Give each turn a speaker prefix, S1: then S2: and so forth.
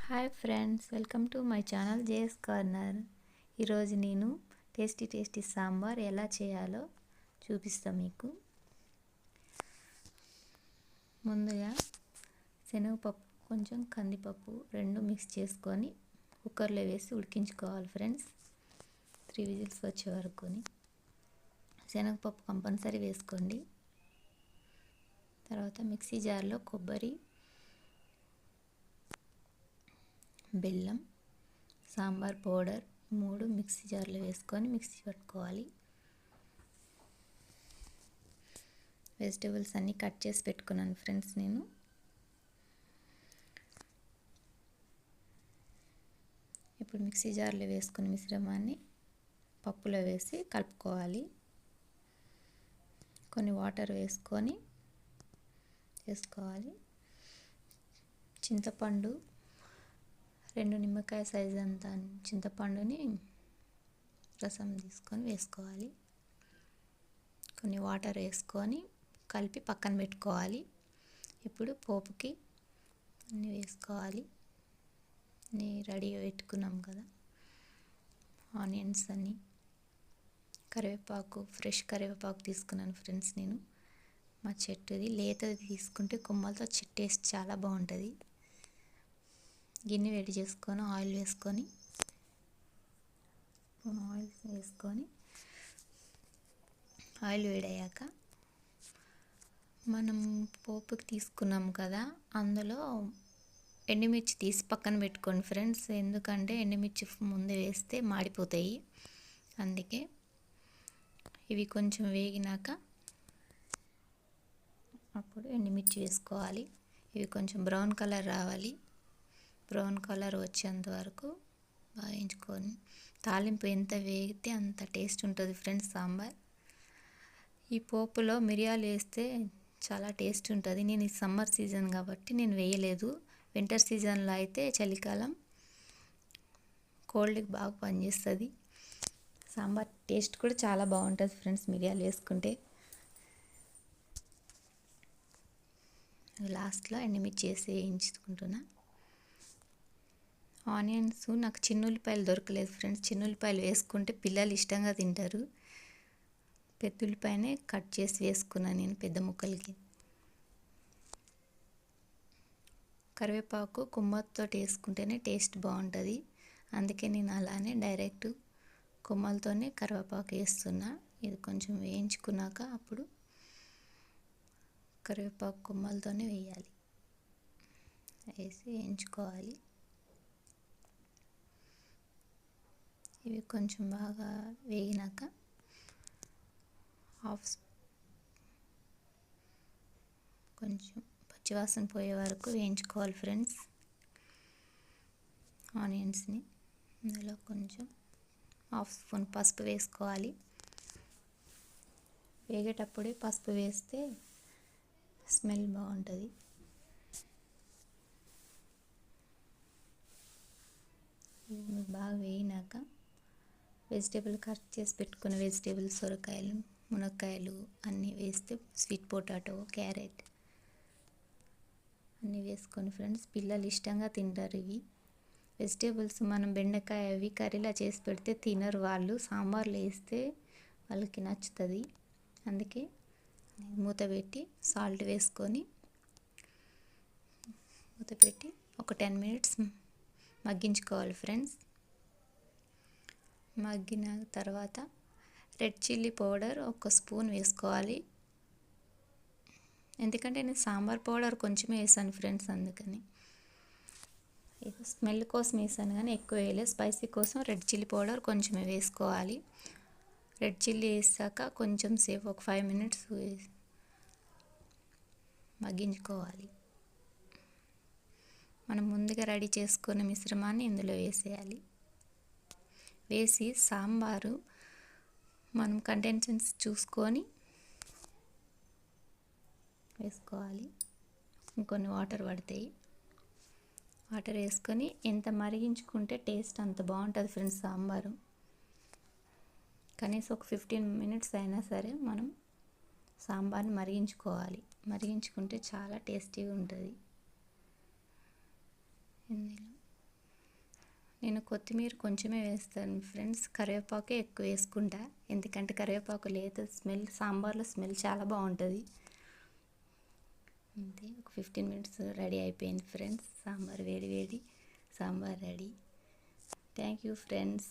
S1: Hi friends, welcome to my channel JS corner. ఈరోజు నేను tasty sambar ఎలా చేయాలో చూపిస్తాను మీకు. ముందుగా శనగపప్పు కొంచెం కందిపప్పు రెండు మిక్స్ చేసుకొని కుక్కర్లో వేసి ఉడికించుకోవాలి ఫ్రెండ్స్. 3 విజిల్స్ వచ్చే వరకుని. శనగపప్పు కంపల్సరీ వేసుకోండి. తర్వాత మిక్సీ జార్లో కొబ్బరి, బెల్లం, సాంబార్ పౌడర్ 3 మిక్సీ జార్లో వేసుకొని మిక్సీ పట్టుకోవాలి. వెజిటేబుల్స్ అన్నీ కట్ చేసి పెట్టుకున్నాను ఫ్రెండ్స్. నేను ఇప్పుడు మిక్సీ జార్లో వేసుకుని మిశ్రమాన్ని పప్పులో వేసి కలుపుకోవాలి. కొన్ని వాటర్ వేసుకొని చేసుకోవాలి. చింతపండు 2 నిమ్మకాయ సైజు అంత చింతపండుని రసం తీసుకొని వేసుకోవాలి. కొన్ని వాటర్ వేసుకొని కలిపి పక్కన పెట్టుకోవాలి. ఇప్పుడు పోపుకి అన్నీ వేసుకోవాలి. అన్నీ రెడీగా పెట్టుకున్నాం కదా. ఆనియన్స్ అన్నీ, కరివేపాకు, ఫ్రెష్ కరివేపాకు తీసుకున్నాను ఫ్రెండ్స్. నేను మా చెట్టుది లేతది తీసుకుంటే కొమ్మలతో టేస్ట్ చాలా బాగుంటుంది. గిన్నె వేడి చేసుకొని ఆయిల్ వేసుకొని ఆయిల్ వేడయ్యాక మనం పోపుకి తీసుకున్నాం కదా, అందులో ఎండుమిర్చి తీసి పక్కన పెట్టుకోండి ఫ్రెండ్స్. ఎందుకంటే ఎండుమిర్చి ముందే వేస్తే మాడిపోతాయి. అందుకే ఇవి కొంచెం వేగినాక అప్పుడు ఎండుమిర్చి వేసుకోవాలి. ఇవి కొంచెం బ్రౌన్ కలర్ రావాలి. బ్రౌన్ కలర్ వచ్చేంత వరకు బాగా వేయించుకొని, తాలింపు ఎంత వేగితే అంత టేస్ట్ ఉంటుంది ఫ్రెండ్స్ సాంబార్. ఈ పోపులో మిరియాలు వేస్తే చాలా టేస్ట్ ఉంటుంది. నేను ఈ సమ్మర్ సీజన్ కాబట్టి నేను వేయలేదు. వింటర్ సీజన్లో అయితే చలికాలం కోల్డ్కి బాగా పనిచేస్తుంది. సాంబార్ టేస్ట్ కూడా చాలా బాగుంటుంది ఫ్రెండ్స్ మిరియాలు వేసుకుంటే. లాస్ట్లో ఎండుమిర్చి వేసి వేయించుకుంటున్నా. ఆనియన్స్ నాకు చిన్నుల్లిపాయలు దొరకలేదు ఫ్రెండ్స్. చిన్నుల్లిపాయలు వేసుకుంటే పిల్లలు ఇష్టంగా తింటారు. పెద్ద ఉల్లిపాయనే కట్ చేసి వేసుకున్నాను నేను పెద్ద ముక్కలకి. కరివేపాకు కొమ్మలతో వేసుకుంటేనే టేస్ట్ బాగుంటుంది. అందుకే నేను అలానే డైరెక్ట్ కొమ్మలతోనే కరివేపాకు వేస్తున్నా. ఇది కొంచెం వేయించుకున్నాక అప్పుడు కరివేపాకు కొమ్మలతోనే వేయాలి. వేసి వేయించుకోవాలి. ఇవి కొంచెం బాగా వేగినాక కొంచెం పచ్చివాసన పోయే వరకు వేయించుకోవాలి ఫ్రెండ్స్ ఆనియన్స్ని. అందులో కొంచెం 1/2 స్పూన్ పసుపు వేసుకోవాలి. వేగేటప్పుడే పసుపు వేస్తే స్మెల్ బాగుంటుంది. ఇవి బాగా వేగినాక వెజిటేబుల్ కట్ చేసి పెట్టుకున్న వెజిటేబుల్ సొరకాయలు, మునక్కాయలు అన్నీ వేస్తే, స్వీట్ పొటాటో, క్యారెట్ అన్నీ వేసుకొని ఫ్రెండ్స్ పిల్లలు ఇష్టంగా తింటారు. ఇవి వెజిటేబుల్స్ మనం బెండకాయ అవి కర్రీలా చేసి పెడితే తినరు వాళ్ళు. సాంబార్లో వేస్తే వాళ్ళకి నచ్చుతుంది. అందుకే మూత పెట్టి సాల్ట్ వేసుకొని మూత పెట్టి ఒక 10 మినిట్స్ మగ్గించుకోవాలి ఫ్రెండ్స్. మగ్గిన తర్వాత రెడ్ చిల్లీ పౌడర్ 1 స్పూన్ వేసుకోవాలి. ఎందుకంటే నేను సాంబార్ పౌడర్ కొంచెమే వేసాను ఫ్రెండ్స్, అందుకని స్మెల్ కోసం వేసాను కానీ ఎక్కువ వేయలేదు. స్పైసీ కోసం రెడ్ చిల్లీ పౌడర్ కొంచెమే వేసుకోవాలి. రెడ్ చిల్లీ వేసాక కొంచెం సేపు ఒక 5 మినిట్స్ మగ్గించుకోవాలి. మనం ముందుగా రెడీ చేసుకున్న మిశ్రమాన్ని ఇందులో వేసేయాలి. వేసి సాంబారు మనం కంటెన్సెన్స్ చూసుకొని వేసుకోవాలి. ఇంకొన్ని వాటర్ పడతాయి. వాటర్ వేసుకొని ఎంత మరిగించుకుంటే టేస్ట్ అంత బాగుంటుంది ఫ్రెండ్స్ సాంబారు. కనీసం ఒక 15 మినిట్స్ అయినా సరే మనం సాంబార్ని మరిగించుకోవాలి. మరిగించుకుంటే చాలా టేస్టీగా ఉంటుంది. ఇందులో నేను కొత్తిమీర కొంచెమే వేస్తాను ఫ్రెండ్స్, కరివేపాకే ఎక్కువ వేసుకుంటా, ఎందుకంటే కరివేపాకు లేదు స్మెల్, సాంబార్లో స్మెల్ చాలా బాగుంటుంది. అంతే, ఒక 15 మినిట్స్ రెడీ అయిపోయింది ఫ్రెండ్స్. సాంబార్ వేడి వేడి sambar ready. Thank you friends.